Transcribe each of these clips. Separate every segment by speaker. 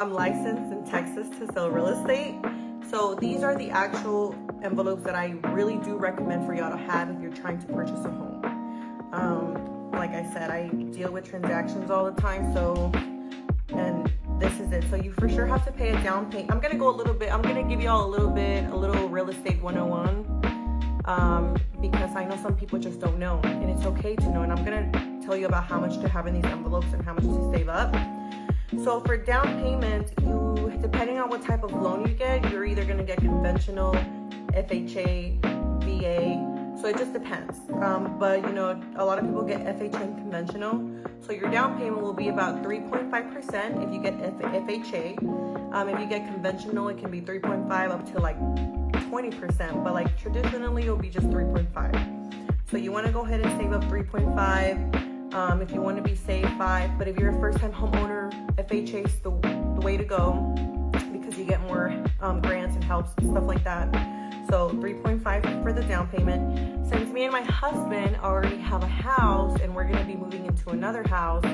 Speaker 1: I'm licensed in Texas to sell real estate. So these are the actual envelopes that I really do recommend for y'all to have if you're trying to purchase a home. Like I said, I deal with transactions all the time, and this is it. So you for sure have to pay a down payment. I'm gonna give y'all a little real estate 101, because I know some people just don't know, and it's okay to know. And I'm gonna tell you about how much to have in these envelopes and how much to save up. So for down payment, depending on what type of loan you get, you're either gonna get conventional, FHA, VA. So it just depends. But you know, a lot of people get FHA and conventional. So your down payment will be about 3.5% if you get FHA. If you get conventional, it can be 3.5 up to like 20%. But like traditionally, it'll be just 3.5. So you want to go ahead and save up 3.5. If you want to be safe, 5. But if you're a first-time homeowner, FHA is the way to go because you get more grants and helps and stuff like that. So 3.5 for the down payment. Since me and my husband already have a house and we're gonna be moving into another house,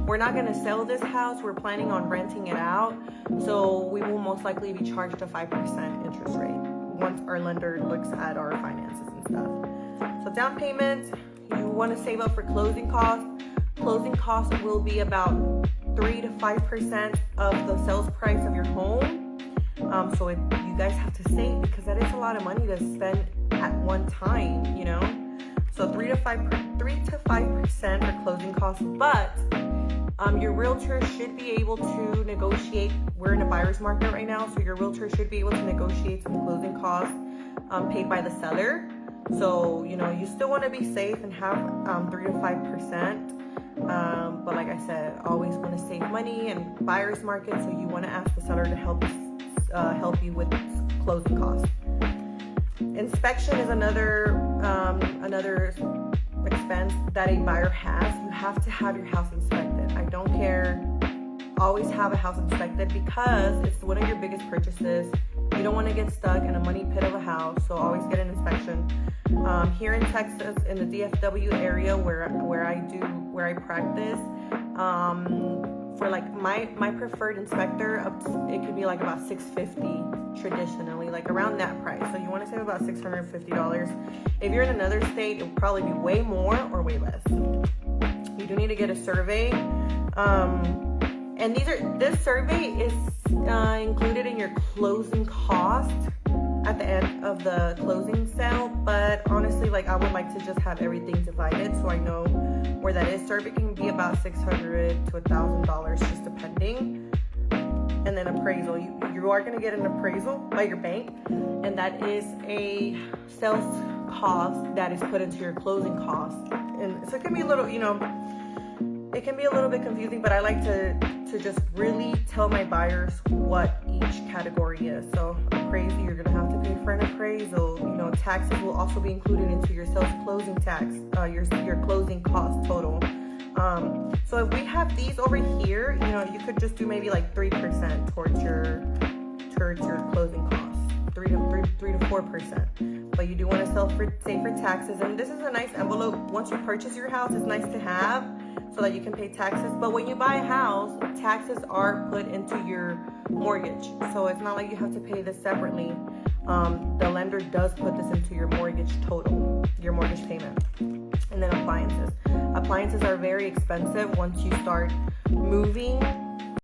Speaker 1: we're not gonna sell this house. We're planning on renting it out. So we will most likely be charged a 5% interest rate once our lender looks at our finances and stuff. So down payment, you wanna save up for closing costs. Closing costs will be about 3 to 5% of the sales price of your home. So you guys have to save because that is a lot of money to spend at one time, you know. So 3 to 5% for closing costs, but your realtor should be able to negotiate. We're in a buyer's market right now, so your realtor should be able to negotiate some closing costs paid by the seller. So you know, you still want to be safe and have 3 to 5%. But like I said, always want to save money and buyer's market, so you want to ask the seller to help you with closing costs. Inspection is another expense that a buyer has. You have to have your house inspected. I don't care. Always have a house inspected because it's one of your biggest purchases. You don't want to get stuck in a money pit of a house, so always get an inspection. Here in Texas, in the DFW area where I practice, for like my preferred inspector, it could be like about $650 traditionally, like around that price. So you want to save about $650. If you're in another state, it'll probably be way more or way less. You do need to get a survey, and this survey is included in your closing cost at the end of the closing sale. But honestly, like I would like to just have everything divided so I know where that is. Survey can be about $600 to $1,000, just depending. And then appraisal, you are going to get an appraisal by your bank, and that is a sales cost that is put into your closing cost. And so it can be a little, you know, it can be a little bit confusing, but I like to just really tell my buyers what each category is. So appraisal, you're gonna have to pay for an appraisal. You know, taxes will also be included into your sales closing tax, your closing cost total. So if we have these over here, you know, you could just do maybe like 3% towards your closing costs, 3 to 4%. But you do want to save for taxes, and this is a nice envelope. Once you purchase your house, it's nice to have so that you can pay taxes. But when you buy a house, taxes are put into your mortgage, so it's not like you have to pay this separately. The lender does put this into your mortgage total, your mortgage payment. And then appliances. Appliances are very expensive once you start moving.